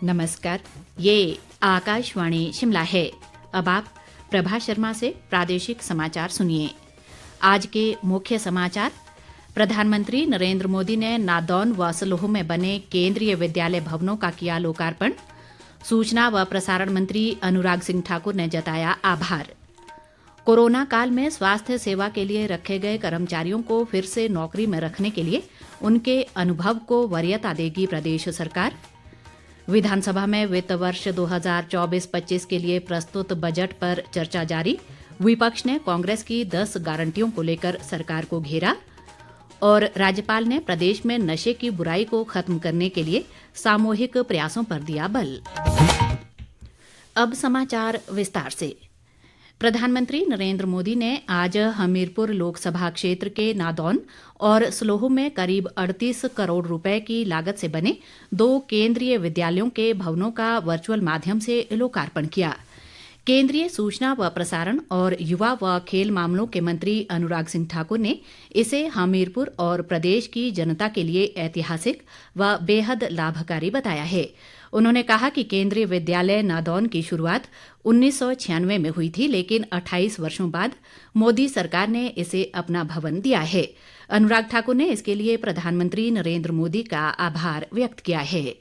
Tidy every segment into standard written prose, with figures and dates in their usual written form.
नमस्कार। ये आकाशवाणी शिमला है। अब आप प्रभा शर्मा से प्रादेशिक समाचार सुनिए। आज के मुख्य समाचार। प्रधानमंत्री नरेंद्र मोदी ने नादौन व सलोह में बने केंद्रीय विद्यालय भवनों का किया लोकार्पण। सूचना व प्रसारण मंत्री अनुराग सिंह ठाकुर ने जताया आभार। कोरोना काल में स्वास्थ्य सेवा के लिए रखे गए कर्मचारियों को फिर से नौकरी में रखने के लिए उनके अनुभव को वरीयता देगी प्रदेश सरकार। विधानसभा में वित्त वर्ष 2024-25 के लिए प्रस्तुत बजट पर चर्चा जारी। विपक्ष ने कांग्रेस की 10 गारंटियों को लेकर सरकार को घेरा। और राज्यपाल ने प्रदेश में नशे की बुराई को खत्म करने के लिए सामूहिक प्रयासों पर दिया बल। अब समाचार विस्तार से। प्रधानमंत्री नरेंद्र मोदी ने आज हमीरपुर लोकसभा क्षेत्र के नादौन और सलोह में करीब 38 करोड़ रुपए की लागत से बने 2 केंद्रीय विद्यालयों के भवनों का वर्चुअल माध्यम से लोकार्पण किया। केंद्रीय सूचना व प्रसारण और युवा व खेल मामलों के मंत्री अनुराग सिंह ठाकुर ने इसे हमीरपुर और प्रदेश की जनता के लिए ऐतिहासिक व बेहद लाभकारी बताया है। उन्होंने कहा कि केंद्रीय विद्यालय नादौन की शुरुआत 1996 में हुई थी, लेकिन 28 वर्षों बाद मोदी सरकार ने इसे अपना भवन दिया है। अनुराग ठाकुर ने इसके लिए प्रधानमंत्री नरेंद्र मोदी का आभार व्यक्त किया है।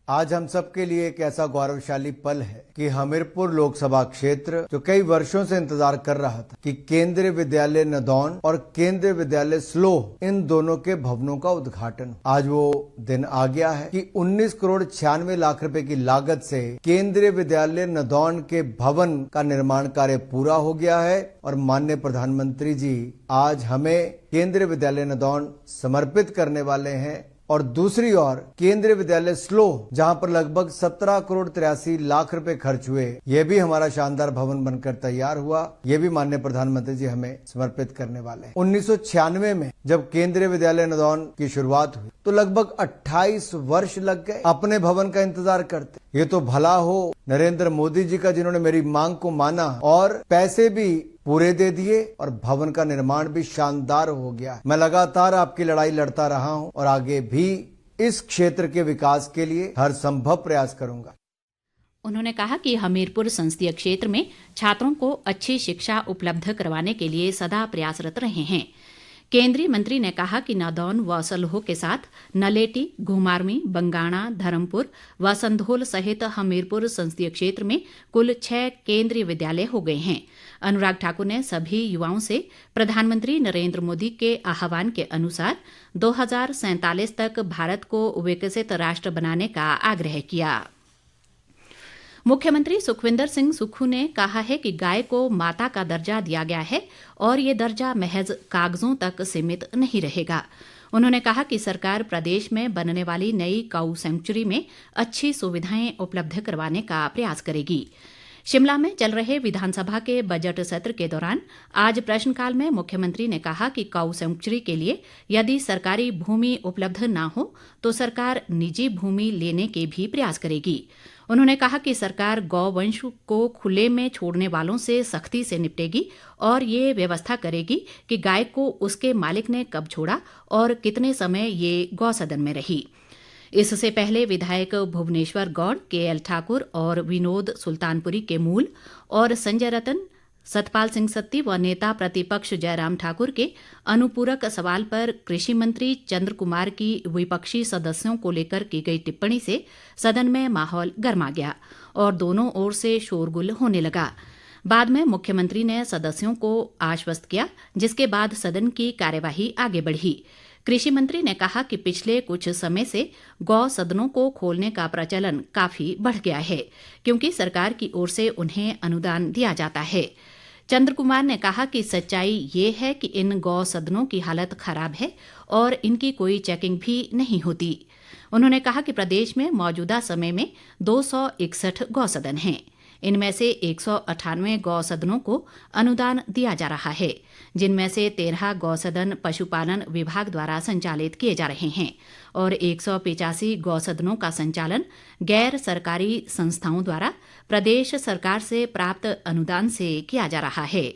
आज हम सबके लिए एक ऐसा गौरवशाली पल है कि हमीरपुर लोकसभा क्षेत्र जो कई वर्षों से इंतजार कर रहा था कि केंद्रीय विद्यालय नादौन और केंद्रीय विद्यालय सलोह इन दोनों के भवनों का उद्घाटन, आज वो दिन आ गया है कि 19 करोड़ 96 लाख रुपए की लागत से केंद्रीय विद्यालय नादौन के भवन का निर्माण कार्य पूरा हो गया है। और माननीय प्रधानमंत्री जी आज हमें केंद्रीय विद्यालय नादौन समर्पित करने वाले हैं। और दूसरी ओर केंद्रीय विद्यालय सलोह, जहां पर लगभग 17 करोड़ 83 लाख रुपए खर्च हुए, यह भी हमारा शानदार भवन बनकर तैयार हुआ। यह भी माननीय प्रधानमंत्री जी हमें समर्पित करने वाले हैं। 1996 में जब केंद्रीय विद्यालय नादौन की शुरुआत हुई तो लगभग 28 वर्ष लग गए अपने भवन का इंतजार करते। ये तो भला हो नरेंद्र मोदी जी का, जिन्होंने मेरी मांग को माना और पैसे भी पूरे दे दिए और भवन का निर्माण भी शानदार हो गया। मैं लगातार आपकी लड़ाई लड़ता रहा हूं और आगे भी इस क्षेत्र के विकास के लिए हर संभव प्रयास करूंगा। उन्होंने कहा कि हमीरपुर संसदीय क्षेत्र में छात्रों को अच्छी शिक्षा उपलब्ध करवाने के लिए सदा प्रयासरत रहे हैं। केंद्रीय मंत्री ने कहा कि नादौन व सलोह के साथ नलेटी, घुमारवीं, बंगाणा, धर्मपुर व संधोल सहित हमीरपुर संसदीय क्षेत्र में कुल 6 केंद्रीय विद्यालय हो गए हैं। अनुराग ठाकुर ने सभी युवाओं से प्रधानमंत्री नरेंद्र मोदी के आह्वान के अनुसार 2047 तक भारत को विकसित राष्ट्र बनाने का आग्रह किया। मुख्यमंत्री सुखविंदर सिंह सुक्खू ने कहा है कि गाय को माता का दर्जा दिया गया है और ये दर्जा महज कागजों तक सीमित नहीं रहेगा। उन्होंने कहा कि सरकार प्रदेश में बनने वाली नई काऊ सेंचुरी में अच्छी सुविधाएं उपलब्ध करवाने का प्रयास करेगी। शिमला में चल रहे विधानसभा के बजट सत्र के दौरान आज प्रश्नकाल में मुख्यमंत्री ने कहा कि काऊ सेंचुरी के लिए यदि सरकारी भूमि उपलब्ध न हो तो सरकार निजी भूमि लेने के भी प्रयास करेगी। उन्होंने कहा कि सरकार गौवंश को खुले में छोड़ने वालों से सख्ती से निपटेगी और ये व्यवस्था करेगी कि गाय को उसके मालिक ने कब छोड़ा और कितने समय ये गौसदन में रही। इससे पहले विधायक भुवनेश्वर गौड़, केएल ठाकुर और विनोद सुल्तानपुरी के मूल और संजय रतन, सतपाल सिंह सत्ती व नेता प्रतिपक्ष जयराम ठाकुर के अनुपूरक सवाल पर कृषि मंत्री चंद्र कुमार की विपक्षी सदस्यों को लेकर की गई टिप्पणी से सदन में माहौल गर्मा गया और दोनों ओर से शोरगुल होने लगा। बाद में मुख्यमंत्री ने सदस्यों को आश्वस्त किया, जिसके बाद सदन की कार्यवाही आगे बढ़ी। कृषि मंत्री ने कहा कि पिछले कुछ समय से गौ सदनों को खोलने का प्रचलन काफी बढ़ गया है, क्योंकि सरकार की ओर से उन्हें अनुदान दिया जाता है। चंद्र कुमार ने कहा कि सच्चाई ये है कि इन गौ सदनों की हालत खराब है और इनकी कोई चेकिंग भी नहीं होती। उन्होंने कहा कि प्रदेश में मौजूदा समय में 261 गौसदन हैं। इनमें से 198 गौसदनों को अनुदान दिया जा रहा है, जिनमें से 13 गौसदन पशुपालन विभाग द्वारा संचालित किए जा रहे हैं और 185 गौसदनों का संचालन गैर सरकारी संस्थाओं द्वारा प्रदेश सरकार से प्राप्त अनुदान से किया जा रहा है।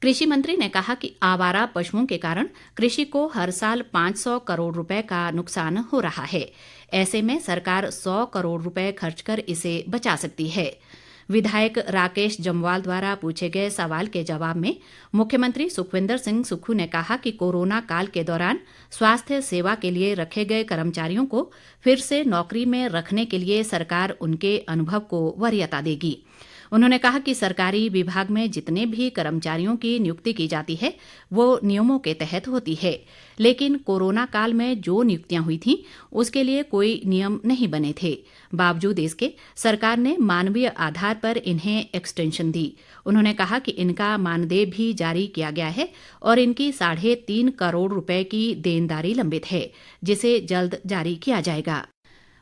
कृषि मंत्री ने कहा कि आवारा पशुओं के कारण कृषि को हर साल 500 करोड़ रुपए का नुकसान हो रहा है। ऐसे में सरकार 100 करोड़ रुपए खर्च कर इसे बचा सकती है। विधायक राकेश जम्वाल द्वारा पूछे गए सवाल के जवाब में मुख्यमंत्री सुखविंदर सिंह सुक्खू ने कहा कि कोरोना काल के दौरान स्वास्थ्य सेवा के लिए रखे गए कर्मचारियों को फिर से नौकरी में रखने के लिए सरकार उनके अनुभव को वरीयता देगी। उन्होंने कहा कि सरकारी विभाग में जितने भी कर्मचारियों की नियुक्ति की जाती है वो नियमों के तहत होती है, लेकिन कोरोना काल में जो नियुक्तियां हुई थीं उसके लिए कोई नियम नहीं बने थे। बावजूद इसके सरकार ने मानवीय आधार पर इन्हें एक्सटेंशन दी। उन्होंने कहा कि इनका मानदेय भी जारी किया गया है और इनकी 3.5 करोड़ रुपए की देनदारी लंबित है, जिसे जल्द जारी किया जाएगा।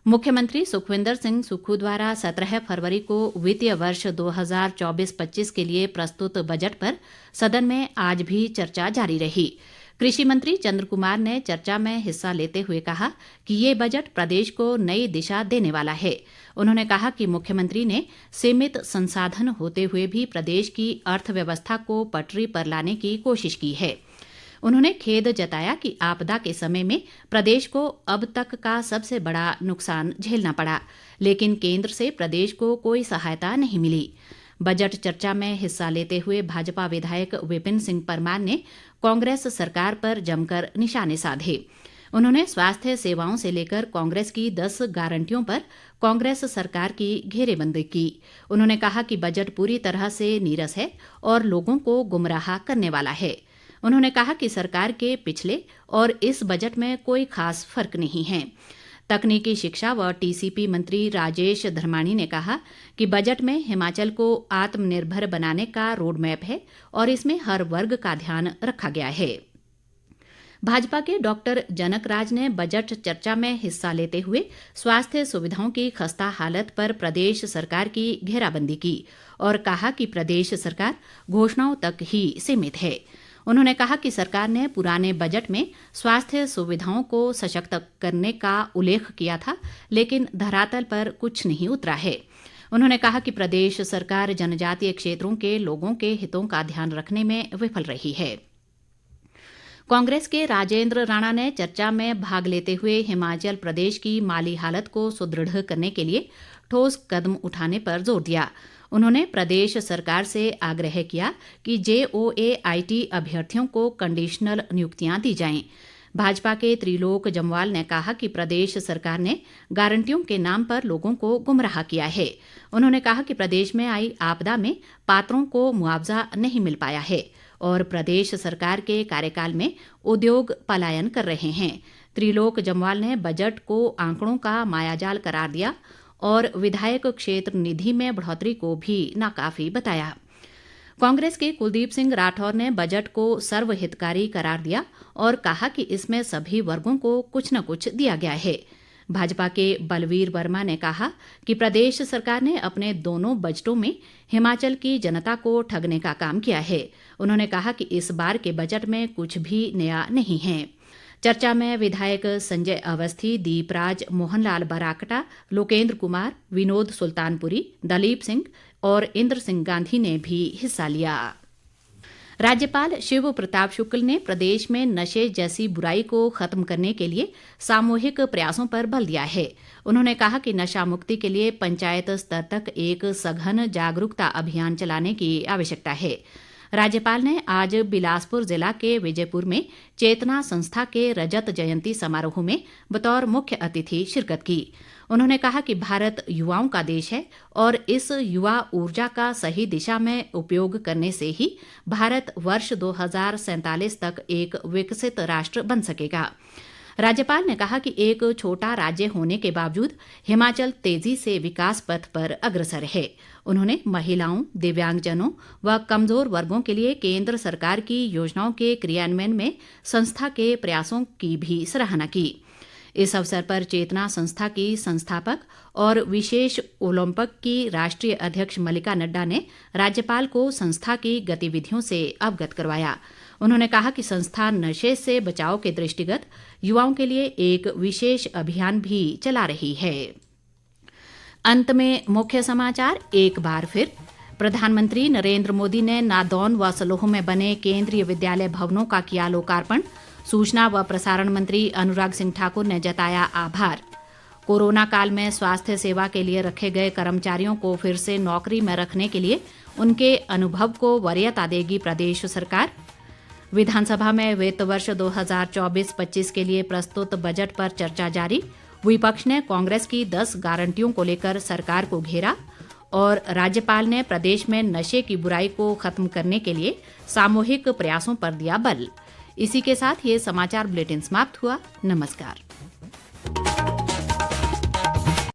मुख्यमंत्री सुखविंदर सिंह सुक्खू द्वारा 17 फरवरी को वित्तीय वर्ष 2024-25 के लिए प्रस्तुत बजट पर सदन में आज भी चर्चा जारी रही। कृषि मंत्री चंद्र कुमार ने चर्चा में हिस्सा लेते हुए कहा कि ये बजट प्रदेश को नई दिशा देने वाला है। उन्होंने कहा कि मुख्यमंत्री ने सीमित संसाधन होते हुए भी प्रदेश की अर्थव्यवस्था को पटरी पर लाने की कोशिश की है। उन्होंने खेद जताया कि आपदा के समय में प्रदेश को अब तक का सबसे बड़ा नुकसान झेलना पड़ा, लेकिन केंद्र से प्रदेश को कोई सहायता नहीं मिली। बजट चर्चा में हिस्सा लेते हुए भाजपा विधायक विपिन सिंह परमार ने कांग्रेस सरकार पर जमकर निशाने साधे। उन्होंने स्वास्थ्य सेवाओं से लेकर कांग्रेस की 10 गारंटियों पर कांग्रेस सरकार की घेरेबंदी की। उन्होंने कहा कि बजट पूरी तरह से नीरस है और लोगों को गुमराह करने वाला है। उन्होंने कहा कि सरकार के पिछले और इस बजट में कोई खास फर्क नहीं है। तकनीकी शिक्षा व टीसीपी मंत्री राजेश धर्माणी ने कहा कि बजट में हिमाचल को आत्मनिर्भर बनाने का रोड मैप है और इसमें हर वर्ग का ध्यान रखा गया है। भाजपा के डॉक्टर जनक राज ने बजट चर्चा में हिस्सा लेते हुए स्वास्थ्य सुविधाओं की खस्ता हालत पर प्रदेश सरकार की घेराबंदी की और कहा कि प्रदेश सरकार घोषणाओं तक ही सीमित है। उन्होंने कहा कि सरकार ने पुराने बजट में स्वास्थ्य सुविधाओं को सशक्त करने का उल्लेख किया था, लेकिन धरातल पर कुछ नहीं उतरा है। उन्होंने कहा कि प्रदेश सरकार जनजातीय क्षेत्रों के लोगों के हितों का ध्यान रखने में विफल रही है। कांग्रेस के राजेंद्र राणा ने चर्चा में भाग लेते हुए हिमाचल प्रदेश की माली हालत को सुदृढ़ करने के लिए ठोस कदम उठाने पर जोर दिया। उन्होंने प्रदेश सरकार से आग्रह किया कि JOAIT अभ्यर्थियों को कंडीशनल नियुक्तियां दी जाएं। भाजपा के त्रिलोक जम्वाल ने कहा कि प्रदेश सरकार ने गारंटियों के नाम पर लोगों को गुमराह किया है। उन्होंने कहा कि प्रदेश में आई आपदा में पात्रों को मुआवजा नहीं मिल पाया है और प्रदेश सरकार के कार्यकाल में उद्योग पलायन कर रहे हैं। त्रिलोक जम्वाल ने बजट को आंकड़ों का मायाजाल करार दिया और विधायक क्षेत्र निधि में बढ़ोतरी को भी नाकाफी बताया। कांग्रेस के कुलदीप सिंह राठौर ने बजट को सर्वहितकारी करार दिया और कहा कि इसमें सभी वर्गों को कुछ न कुछ दिया गया है। भाजपा के बलवीर वर्मा ने कहा कि प्रदेश सरकार ने अपने दोनों बजटों में हिमाचल की जनता को ठगने का काम किया है। उन्होंने कहा कि इस बार के बजट में कुछ भी नया नहीं है। चर्चा में विधायक संजय अवस्थी, दीपराज, मोहनलाल बराकटा, लोकेंद्र कुमार, विनोद सुल्तानपुरी, दलीप सिंह और इंद्र सिंह गांधी ने भी हिस्सा लिया। राज्यपाल शिव प्रताप शुक्ल ने प्रदेश में नशे जैसी बुराई को खत्म करने के लिए सामूहिक प्रयासों पर बल दिया है। उन्होंने कहा कि नशा मुक्ति के लिए पंचायत स्तर तक एक सघन जागरूकता अभियान चलाने की आवश्यकता है। राज्यपाल ने आज बिलासपुर जिला के विजयपुर में चेतना संस्था के रजत जयंती समारोह में बतौर मुख्य अतिथि शिरकत की। उन्होंने कहा कि भारत युवाओं का देश है और इस युवा ऊर्जा का सही दिशा में उपयोग करने से ही भारत वर्ष 2047 तक एक विकसित राष्ट्र बन सकेगा। राज्यपाल ने कहा कि एक छोटा राज्य होने के बावजूद हिमाचल तेजी से विकास पथ पर अग्रसर है। उन्होंने महिलाओं, दिव्यांगजनों व कमजोर वर्गों के लिए केंद्र सरकार की योजनाओं के क्रियान्वयन में संस्था के प्रयासों की भी सराहना की। इस अवसर पर चेतना संस्था की संस्थापक और विशेष ओलंपिक की राष्ट्रीय अध्यक्ष मल्लिका नड्डा ने राज्यपाल को संस्था की गतिविधियों से अवगत करवाया। उन्होंने कहा कि संस्था नशे से बचाव के दृष्टिगत युवाओं के लिए एक विशेष अभियान भी चला रही है। अंत में मुख्य समाचार एक बार फिर। प्रधानमंत्री नरेंद्र मोदी ने नादौन व सलोह में बने केंद्रीय विद्यालय भवनों का किया लोकार्पण। सूचना व प्रसारण मंत्री अनुराग सिंह ठाकुर ने जताया आभार। कोरोना काल में स्वास्थ्य सेवा के लिए रखे गए कर्मचारियों को फिर से नौकरी में रखने के लिए उनके अनुभव को वरीयता देगी प्रदेश सरकार। विधानसभा में वित्त वर्ष 2024-25 के लिए प्रस्तुत बजट पर चर्चा जारी। विपक्ष ने कांग्रेस की 10 गारंटियों को लेकर सरकार को घेरा। और राज्यपाल ने प्रदेश में नशे की बुराई को खत्म करने के लिए सामूहिक प्रयासों पर दिया बल। इसी के साथ ये समाचार बुलेटिन समाप्त हुआ। नमस्कार।